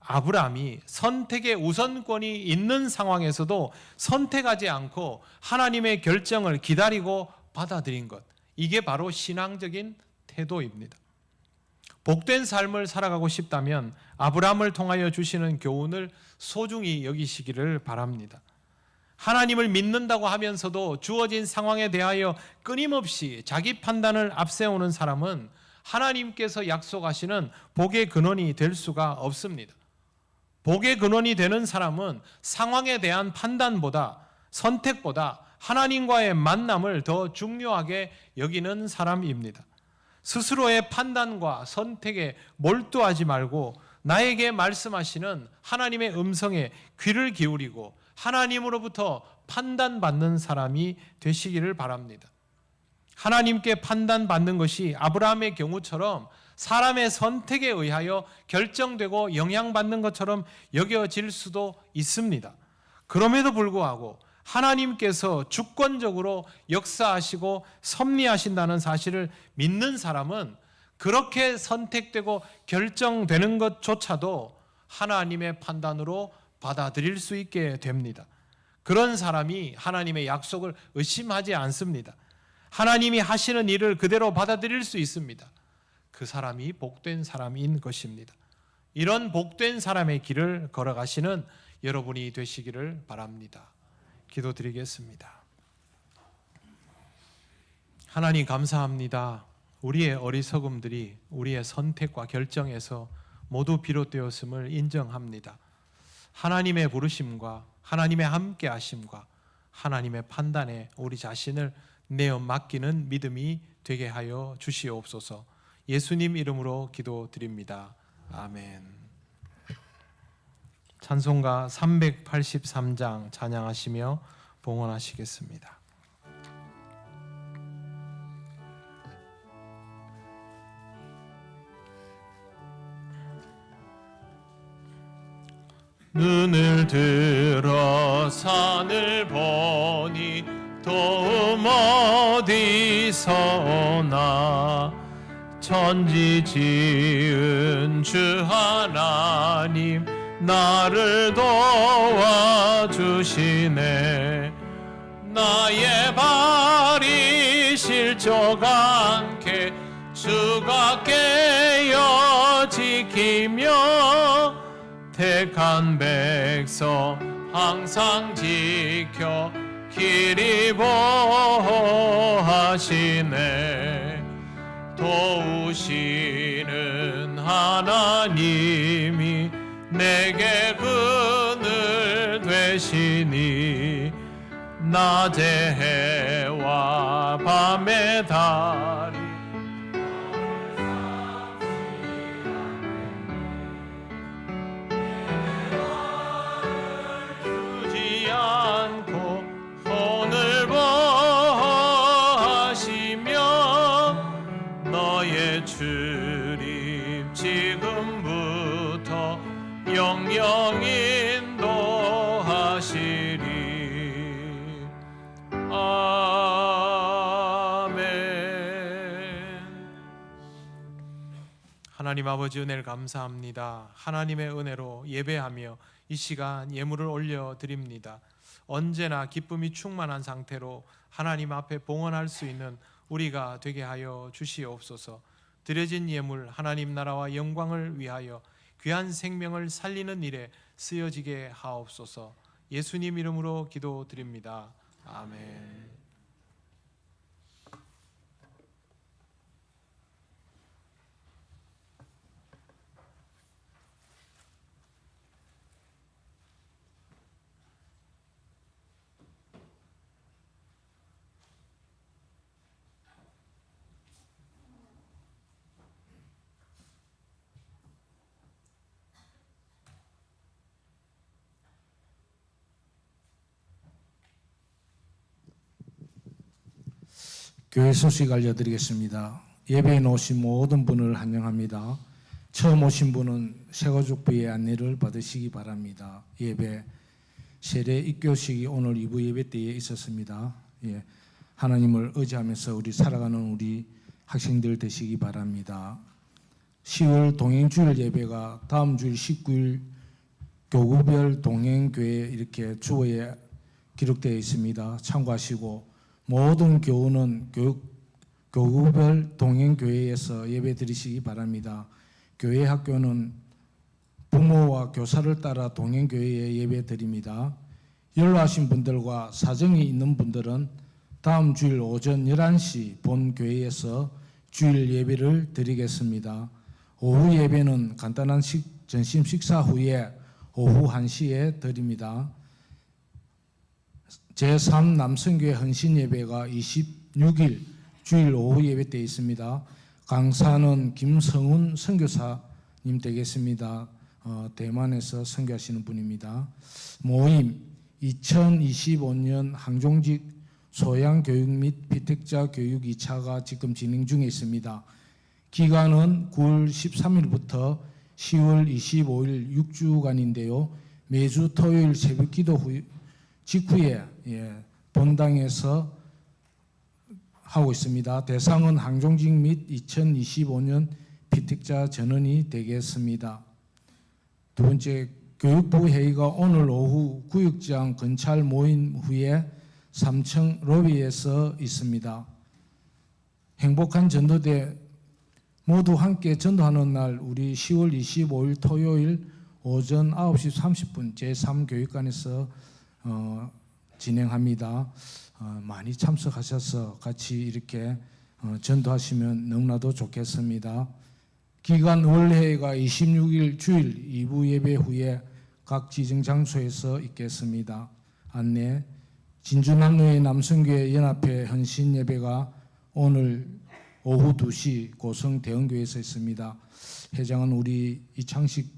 아브라함이 선택의 우선권이 있는 상황에서도 선택하지 않고 하나님의 결정을 기다리고 받아들인 것, 이게 바로 신앙적인 태도입니다. 복된 삶을 살아가고 싶다면 아브라함을 통하여 주시는 교훈을 소중히 여기시기를 바랍니다. 하나님을 믿는다고 하면서도 주어진 상황에 대하여 끊임없이 자기 판단을 앞세우는 사람은 하나님께서 약속하시는 복의 근원이 될 수가 없습니다. 복의 근원이 되는 사람은 상황에 대한 판단보다, 선택보다 하나님과의 만남을 더 중요하게 여기는 사람입니다. 스스로의 판단과 선택에 몰두하지 말고 나에게 말씀하시는 하나님의 음성에 귀를 기울이고 하나님으로부터 판단받는 사람이 되시기를 바랍니다. 하나님께 판단받는 것이 아브라함의 경우처럼 사람의 선택에 의하여 결정되고 영향받는 것처럼 여겨질 수도 있습니다. 그럼에도 불구하고 하나님께서 주권적으로 역사하시고 섭리하신다는 사실을 믿는 사람은 그렇게 선택되고 결정되는 것조차도 하나님의 판단으로 받아들일 수 있게 됩니다. 그런 사람이 하나님의 약속을 의심하지 않습니다. 하나님이 하시는 일을 그대로 받아들일 수 있습니다. 그 사람이 복된 사람인 것입니다. 이런 복된 사람의 길을 걸어가시는 여러분이 되시기를 바랍니다. 기도드리겠습니다. 하나님 감사합니다. 우리의 어리석음들이 우리의 선택과 결정에서 모두 비롯되었음을 인정합니다. 하나님의 부르심과 하나님의 함께하심과 하나님의 판단에 우리 자신을 내어 맡기는 믿음이 되게 하여 주시옵소서. 예수님 이름으로 기도드립니다. 아멘. 찬송가 383장 찬양하시며 봉헌하시겠습니다. 눈을 들어 산을 보니 도움 어디서 오나 천지 지은 주 하나님 나를 도와주시네. 나의 발이 실족 않게 주가 깨어 지키며 택한 백성 항상 지켜 길이 보호하시네. 도우시는 하나님이 내게 그늘 되시니 낮의 해와 밤의 달이 주지 않고 손을 보호하시며 너의 출입 지금부터 영영 인도하시리. 아멘. 하나님 아버지 은혜를 감사합니다. 하나님의 은혜로 예배하며 이 시간 예물을 올려드립니다. 언제나 기쁨이 충만한 상태로 하나님 앞에 봉헌할 수 있는 우리가 되게 하여 주시옵소서. 드려진 예물 하나님 나라와 영광을 위하여 귀한 생명을 살리는 일에 쓰여지게 하옵소서. 예수님 이름으로 기도드립니다. 아멘. 교회 소식 알려드리겠습니다. 예배에 오신 모든 분을 환영합니다. 처음 오신 분은 세가족부의 안내를 받으시기 바랍니다. 예배 세례 입교식이 오늘 2부 예배 때에 있었습니다. 하나님을 의지하면서 우리 살아가는 우리 학생들 되시기 바랍니다. 10월 동행주일 예배가 다음 주일 19일 교구별 동행교회 이렇게 주어에 기록되어 있습니다. 참고하시고 모든 교우는 교구별 동행교회에서 예배 드리시기 바랍니다. 교회 학교는 부모와 교사를 따라 동행교회에 예배 드립니다. 연로하신 분들과 사정이 있는 분들은 다음 주일 오전 11시 본 교회에서 주일 예배를 드리겠습니다. 오후 예배는 간단한 점심 식사 후에 오후 1시에 드립니다. 제3 남성교회 헌신 예배가 26일 주일 오후 예배 때 있습니다. 강사는 김성훈 선교사님 되겠습니다. 대만에서 선교하시는 분입니다. 모임 2025년 항종직 소양교육 및 비택자 교육 2차가 지금 진행 중에 있습니다. 기간은 9월 13일부터 10월 25일 6주간인데요. 매주 토요일 새벽기도 직후에 본당에서 하고 있습니다. 대상은 항종직 및 2025년 피택자 전원이 되겠습니다. 두 번째 교육부 회의가 오늘 오후 구역장 건찰 모임 후에 3층 로비에서 있습니다. 행복한 전도대 모두 함께 전도하는 날 우리 10월 25일 토요일 오전 9시 30분 제3교육관에서 진행합니다. 많이 참석하셔서 같이 이렇게 전도하시면 너무나도 좋겠습니다. 기간 원래회가 26일 주일 2부 예배 후에 각 지정 장소에서 있겠습니다. 안내 진주남로의 남성교회 연합회 헌신 예배가 오늘 오후 2시 고성 대흥교회에서 있습니다. 회장은 우리 이창식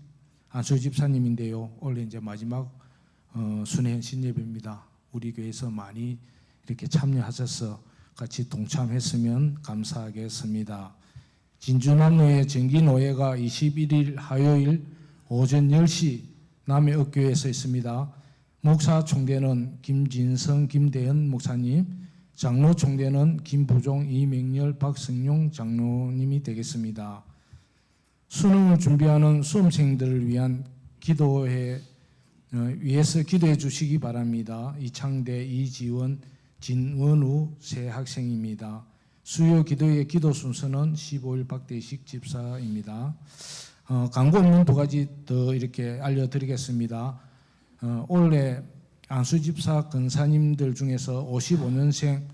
안수 집사님인데요. 원래 이제 마지막 순회 헌신 예배입니다. 우리 교회에서 많이 이렇게 참여하셔서 같이 동참했으면 감사하겠습니다. 진주남로의 정기노예가 21일 화요일 오전 10시 남해읍교회에서 있습니다. 목사 총대는 김진성, 김대현 목사님, 장로 총대는 김부종, 이명렬, 박성용 장로님이 되겠습니다. 수능을 준비하는 수험생들을 위한 기도회 위해서 기도해 주시기 바랍니다. 이창대, 이지원, 진원우 세 학생입니다. 수요 기도의 기도 순서는 15일 박대식 집사입니다. 광고 없는 두 가지 더 이렇게 알려드리겠습니다. 올해 안수 집사 권사님들 중에서 55년생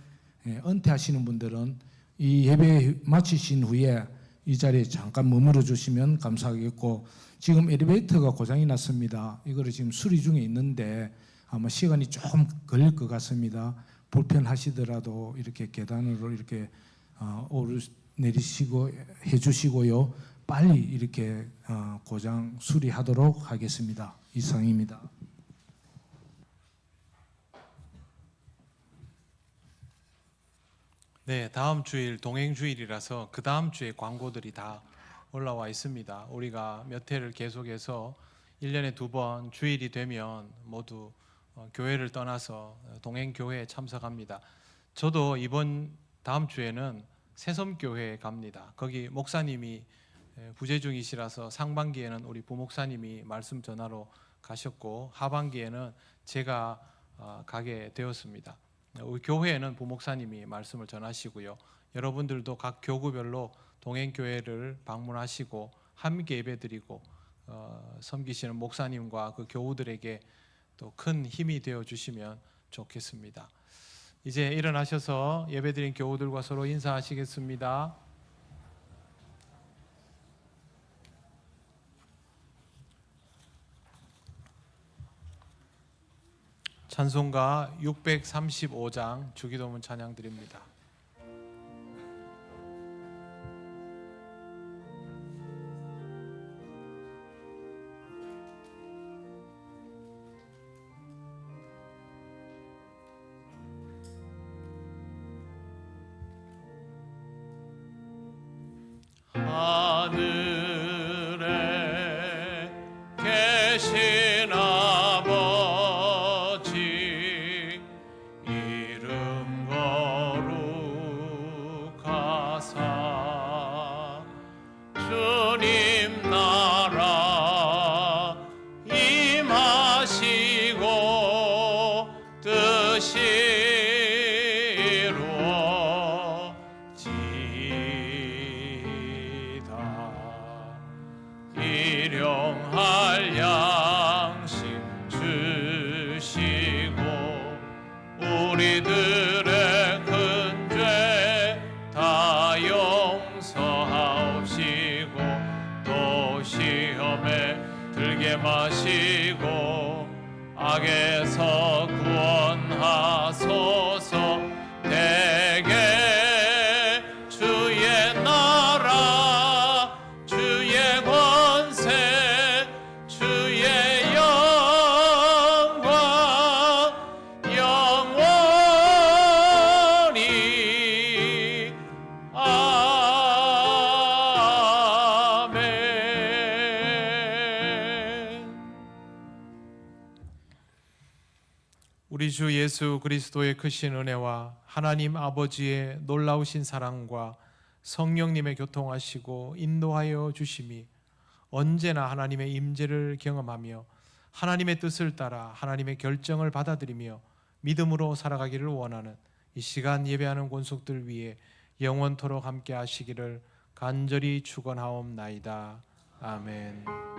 은퇴하시는 분들은 이 예배 마치신 후에 이 자리에 잠깐 머물러 주시면 감사하겠고, 지금 엘리베이터가 고장이 났습니다. 이거를 지금 수리 중에 있는데 아마 시간이 조금 걸릴 것 같습니다. 불편하시더라도 이렇게 계단으로 이렇게 오르내리시고 해주시고요. 빨리 이렇게 고장 수리하도록 하겠습니다. 이상입니다. 네, 다음 주일 동행주일이라서 그 다음 주에 광고들이 다 올라와 있습니다. 우리가 몇 회를 계속해서 1년에 2번 주일이 되면 모두 교회를 떠나서 동행교회에 참석합니다. 저도 다음 주에는 새섬교회에 갑니다. 거기 목사님이 부재 중이시라서 상반기에는 우리 부목사님이 말씀 전하러 가셨고, 하반기에는 제가 가게 되었습니다. 우리 교회에는 부목사님이 말씀을 전하시고요. 여러분들도 각 교구별로 동행교회를 방문하시고 함께 예배드리고 섬기시는 목사님과 그 교우들에게 또 큰 힘이 되어 주시면 좋겠습니다. 이제 일어나셔서 예배드린 교우들과 서로 인사하시겠습니다. 찬송가 635장 주기도문 찬양 드립니다. 하늘에 계신 아버지 이름 거룩하사 주님 나라 임하시고 뜻이 일용할 양식 주시고 우리들의 큰 죄 다 용서하옵시고 또 시험에 들게 마시고 악에서 구원하소서. 대개 주의 나라 주의 권세 주의 영광 영원히 아멘. 우리 주 예수 그리스도의 크신 은혜와 하나님 아버지의 놀라우신 사랑과 성령님의 교통하시고 인도하여 주심이 언제나 하나님의 임재를 경험하며 하나님의 뜻을 따라 하나님의 결정을 받아들이며 믿음으로 살아가기를 원하는 이 시간 예배하는 권속들 위해 영원토록 함께 하시기를 간절히 축원하옵나이다. 아멘.